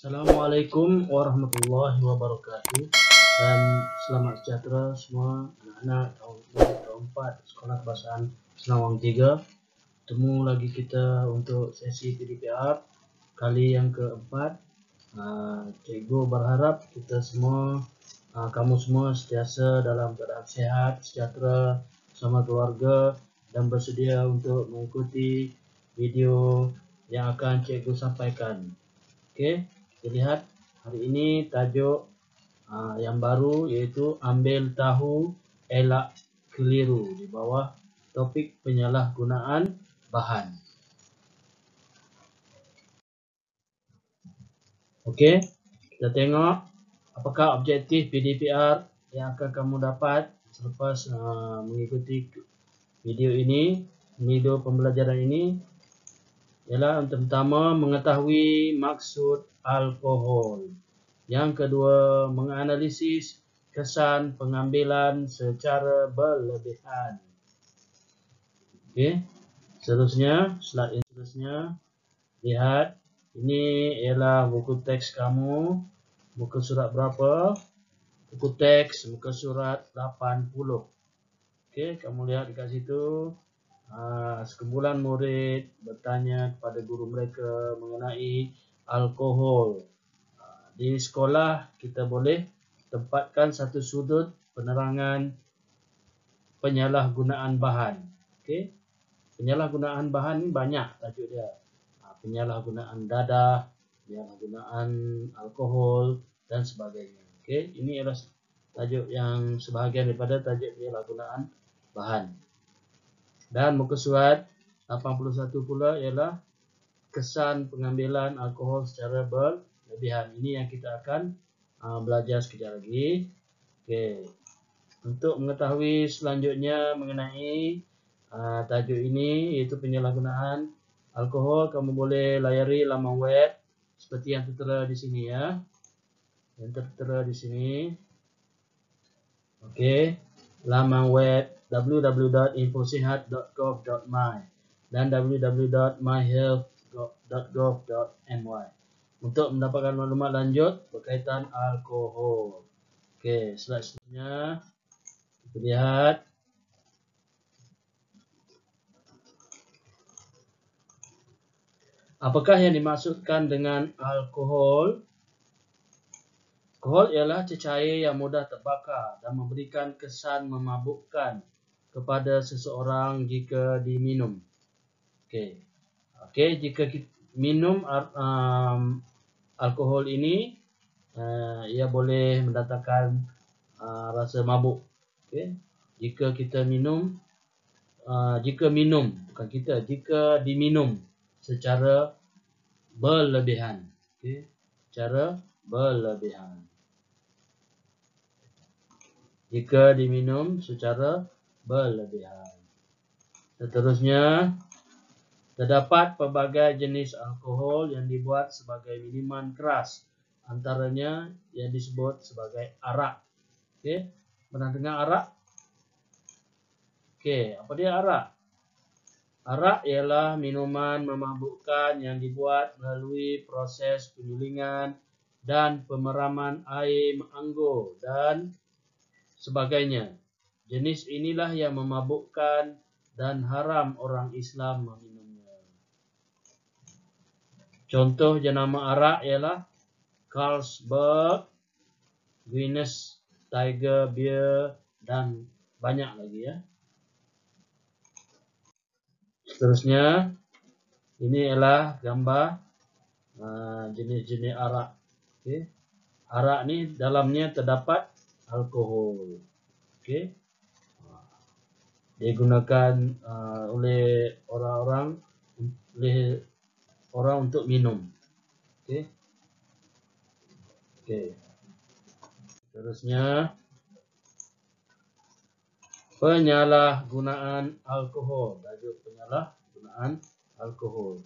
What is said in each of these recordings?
Assalamualaikum warahmatullahi wabarakatuh, dan selamat sejahtera semua anak-anak tahun 4 Sekolah Kebahasaan Senawang 3. Temu lagi kita untuk sesi PDPR kali yang keempat. Cikgu berharap kita semua, kamu semua sentiasa dalam keadaan sehat, sejahtera bersama keluarga dan bersedia untuk mengikuti video yang akan cikgu sampaikan. Okey, kita lihat hari ini tajuk yang baru iaitu ambil tahu elak keliru di bawah topik penyalahgunaan bahan. Okey, kita tengok apakah objektif PDPR yang akan kamu dapat selepas mengikuti video ini, video pembelajaran ini. Ialah untuk pertama mengetahui maksud alkohol. Yang kedua menganalisis kesan pengambilan secara berlebihan. Okey. Seterusnya, slide yang seterusnya, lihat ini ialah buku teks kamu. Muka surat berapa? Buku teks muka surat 80. Okey, kamu lihat dekat situ. Sekumpulan murid bertanya kepada guru mereka mengenai alkohol. Di sekolah kita boleh tempatkan satu sudut penerangan penyalahgunaan bahan. Okey. Penyalahgunaan bahan ni banyak tajuk dia. Penyalahgunaan dadah, penyalahgunaan alkohol dan sebagainya. Okey, ini adalah tajuk yang sebahagian daripada tajuk penyalahgunaan bahan. Dan muka surat 81 pula ialah kesan pengambilan alkohol secara berlebihan. Ini yang kita akan belajar sekejap lagi. Okey. Untuk mengetahui selanjutnya mengenai tajuk ini iaitu penyalahgunaan alkohol, kamu boleh layari laman web seperti yang tertera di sini ya. Yang tertera di sini. Okey. Laman web www.infosehat.gov.my dan www.myhealth.gov.my untuk mendapatkan maklumat lanjut berkaitan alkohol. Okey, slide seterusnya kita lihat. Apakah yang dimaksudkan dengan alkohol? Alkohol ialah cecair yang mudah terbakar dan memberikan kesan memabukkan kepada seseorang jika diminum. Okey. Okey, jika kita minum alkohol ini, ia boleh mendatangkan rasa mabuk. Okey. Jika diminum secara berlebihan. Okey, secara berlebihan. Jika diminum secara berlebihan. Seterusnya, terdapat pelbagai jenis alkohol yang dibuat sebagai minuman keras. Antaranya yang disebut sebagai arak. Okey, pernah dengar arak? Okey, apa dia arak? Arak ialah minuman memabukkan yang dibuat melalui proses penyulingan dan pemeraman air anggur dan sebagainya. Jenis inilah yang memabukkan dan haram orang Islam meminumnya. Contoh jenama arak ialah Carlsberg, Guinness, Tiger Beer dan banyak lagi ya. Seterusnya, ini ialah gambar jenis-jenis arak. Okay. Arak ni dalamnya terdapat alkohol. Okay. Digunakan oleh orang untuk minum. Okay. Okay. Seterusnya, penyalahgunaan alkohol. Tajuk penyalahgunaan alkohol.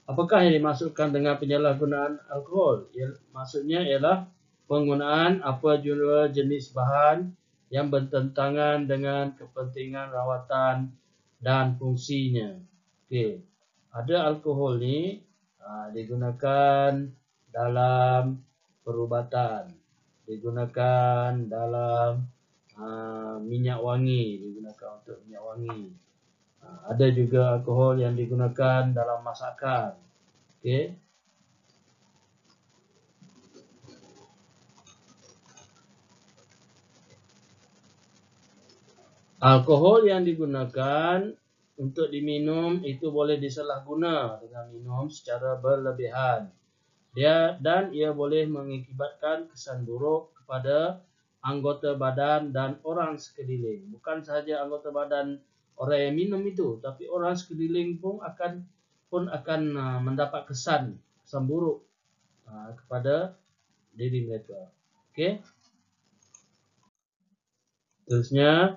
Apakah yang dimaksudkan dengan penyalahgunaan alkohol? Maksudnya ialah penggunaan apa jua jenis bahan yang bertentangan dengan kepentingan rawatan dan fungsinya. Okey. Ada alkohol ni digunakan dalam perubatan, digunakan dalam minyak wangi, digunakan untuk minyak wangi. Ada juga alkohol yang digunakan dalam masakan. Okey. Alkohol yang digunakan untuk diminum itu boleh disalahguna dengan minum secara berlebihan. Dan ia boleh mengakibatkan kesan buruk kepada anggota badan dan orang sekeliling. Bukan sahaja anggota badan orang yang minum itu, tapi orang sekeliling pun akan mendapat kesan buruk kepada diri mereka. Okey. Terusnya,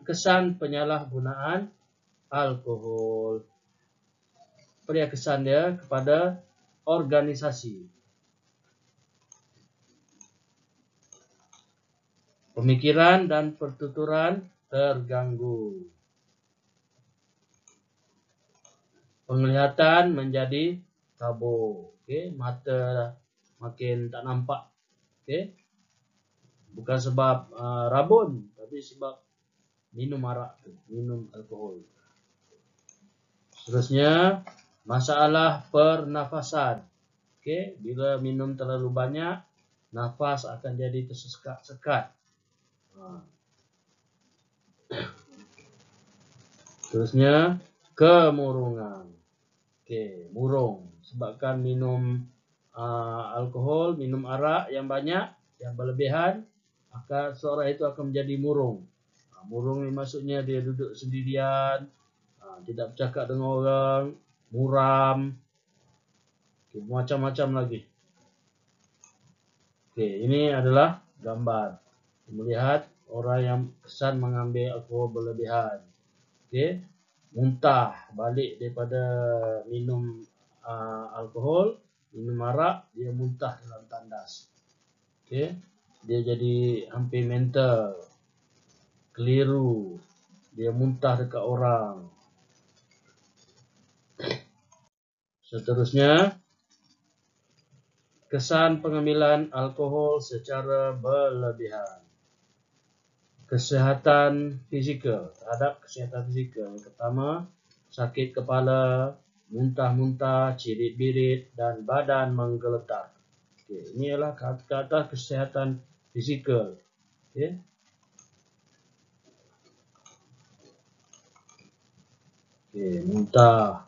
kesan penyalahgunaan alkohol. Apa kesan dia kepada organisasi? Pemikiran dan pertuturan terganggu. Penglihatan menjadi kabur. Okey, mata makin tak nampak. Okey. Bukan sebab rabun, tapi sebab minum arak tu, minum alkohol. Seterusnya, masalah pernafasan. Okey, bila minum terlalu banyak, nafas akan jadi tersekat-sekat. Terusnya, kemurungan. Okey, murung. Sebabkan minum alkohol, minum arak yang banyak, yang berlebihan, maka seorang itu akan menjadi murung. Murung ni maksudnya dia duduk sendirian, tidak bercakap dengan orang, muram, macam-macam lagi. Okey, ini adalah gambar melihat orang yang kesan mengambil alkohol berlebihan. Okey, muntah balik daripada minum alkohol, minum arak, dia muntah dalam tandas. Okey, dia jadi hampir mental, keliru, dia muntah dekat orang. Seterusnya, kesan pengambilan alkohol secara berlebihan. Kesihatan fizikal, terhadap kesihatan fizikal. Yang pertama, sakit kepala, muntah-muntah, cirit-birit dan badan menggeletar. Okay, ini adalah kata kesihatan fizikal. Okay. Okay, muntah,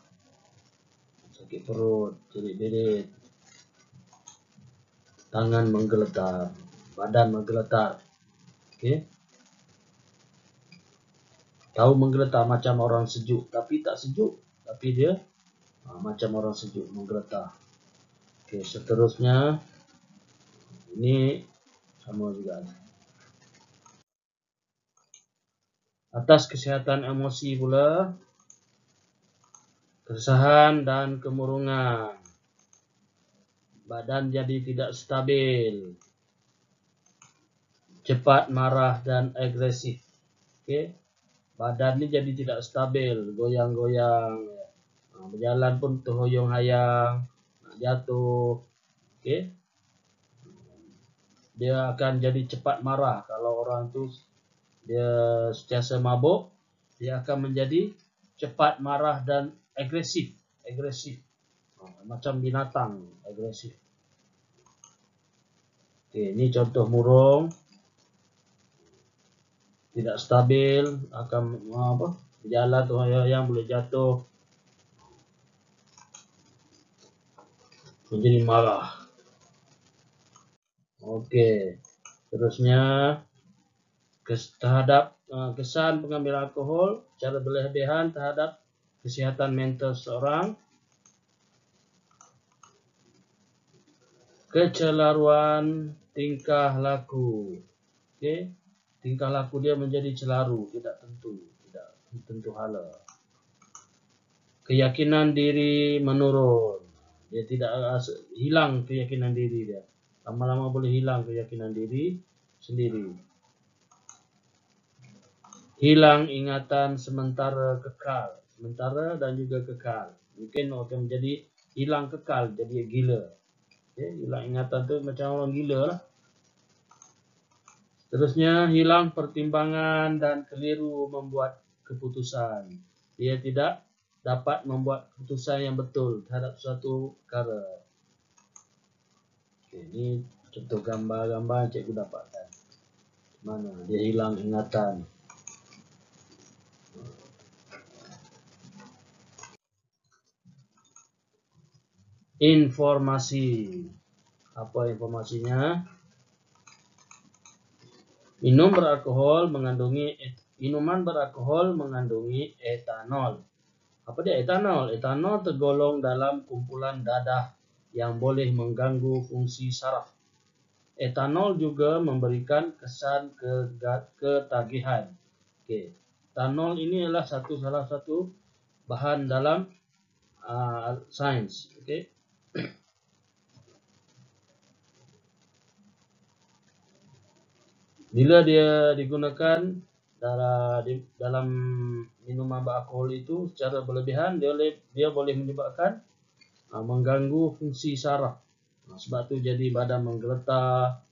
sakit perut, cirit-birit, tangan menggeletar, badan menggeletar. Okay. Tahu menggeletar macam orang sejuk, tapi tak sejuk, tapi dia macam orang sejuk, menggeletar. Okey, seterusnya ini sama juga. Atas kesihatan emosi pula, keresahan dan kemurungan. Badan jadi tidak stabil, cepat marah dan agresif. Okey. Badan ni jadi tidak stabil, goyang-goyang, berjalan pun terhoyong-hayang, nak jatuh. Okey. Dia akan jadi cepat marah. Kalau orang tu dia sentiasa mabuk, dia akan menjadi cepat marah dan agresif. Macam binatang, agresif. Okey, ini contoh murung. Tidak stabil, akan berjalan tu yang boleh jatuh, menjadi marah. Okey, terusnya terhadap kesan pengambil alkohol secara berlebihan terhadap kesihatan mental seorang. Kecelaruan tingkah laku. Okey, tingkah laku dia menjadi celaru, tidak tentu hala. Keyakinan diri menurun. Dia tidak hilang keyakinan diri dia. Lama-lama boleh hilang keyakinan diri sendiri. Hilang ingatan sementara dan juga kekal. Mungkin akan menjadi hilang kekal, jadi gila. Hilang ingatan tu macam orang gila lah. Seterusnya, hilang pertimbangan dan keliru membuat keputusan. Dia tidak dapat membuat keputusan yang betul terhadap suatu perkara. Ini contoh gambar-gambar yang cikgu dapatkan. Mana dia hilang ingatan. Informasi. Apa informasinya? Minuman beralkohol mengandungi etanol. Apa dia etanol? Etanol tergolong dalam kumpulan dadah yang boleh mengganggu fungsi saraf. Etanol juga memberikan kesan ketagihan. Etanol ini adalah salah satu bahan dalam sains. Bila dia digunakan dalam minuman beralkohol itu secara berlebihan, dia boleh menyebabkan mengganggu fungsi saraf. Sebab tu jadi badan menggeletar.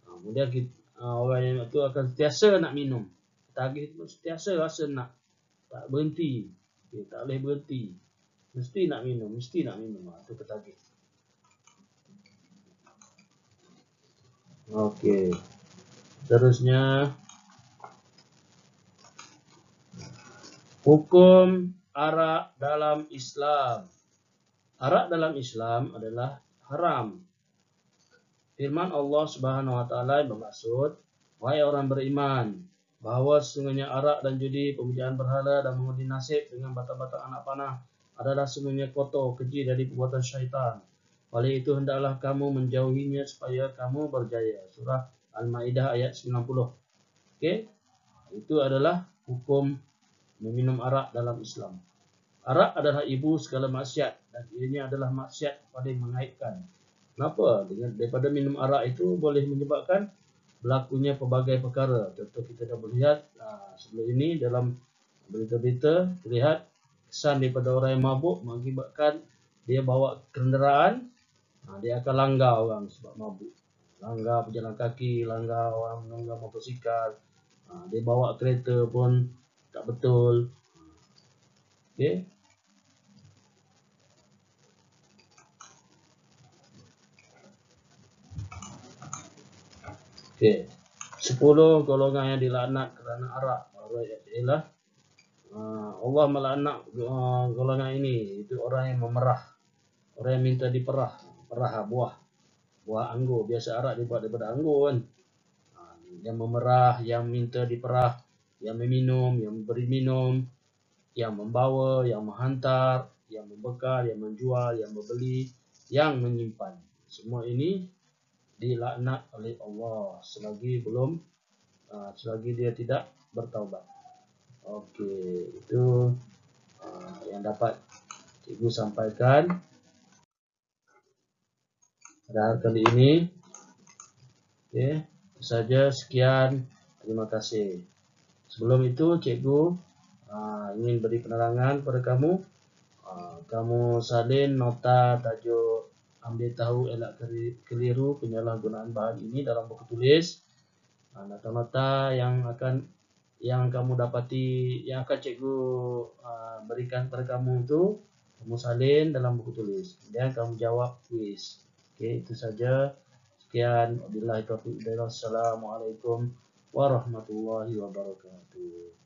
Kemudian orang itu akan sentiasa nak minum. Tagih itu sentiasa rasa nak, tak berhenti. Tak boleh berhenti. Mesti nak minum. Itu ketagih. Okey. Seterusnya, hukum arak dalam Islam. Arak dalam Islam adalah haram. Firman Allah Subhanahu wa taala bermaksud, wahai orang beriman, bahawa sesungguhnya arak dan judi, pemujaan berhala dan mengundi nasib dengan bata-bata anak panah adalah sesungguhnya kotor, keji dari perbuatan syaitan. Oleh itu hendaklah kamu menjauhinya supaya kamu berjaya. Surah Al-Maidah ayat 90. Itu adalah hukum meminum arak dalam Islam. Arak adalah ibu segala maksiat dan ianya adalah maksiat paling mengaibkan. Kenapa? Daripada minum arak itu boleh menyebabkan berlakunya pelbagai perkara. Contoh kita dah melihat sebelum ini dalam berita-berita terlihat kesan daripada orang yang mabuk mengakibatkan dia bawa kenderaan, dia akan langgar orang sebab mabuk. Langgar pejalan kaki, langgar orang menunggang motosikal. Dia bawa kereta pun tak betul. Okey. Okey. 10 golongan yang dilaknat kerana arak. Ialah Allah melaknat golongan ini. Itu orang yang memerah. Orang yang minta diperah. Perah buah anggur. Biasa arak dibuat daripada anggur kan. Yang memerah, yang minta diperah, yang meminum, yang memberi minum, yang membawa, yang menghantar, yang membekal, yang menjual, yang membeli, yang menyimpan. Semua ini dilaknat oleh Allah selagi dia tidak bertaubat. Okey, itu yang dapat cikgu sampaikan pada hari kali ini. Okey, itu saja, sekian, terima kasih. Sebelum itu cikgu ingin beri penerangan kepada kamu. Kamu salin nota tajuk ambil tahu elak keliru penyalahgunaan bahan ini dalam buku tulis. Nota-nota yang kamu dapati, yang akan cikgu berikan kepada kamu itu, kamu salin dalam buku tulis. Kemudian kamu jawab kuis. Okey, itu saja. Sekian, wabillahi taufiq. Wassalamualaikum warahmatullahi wabarakatuh.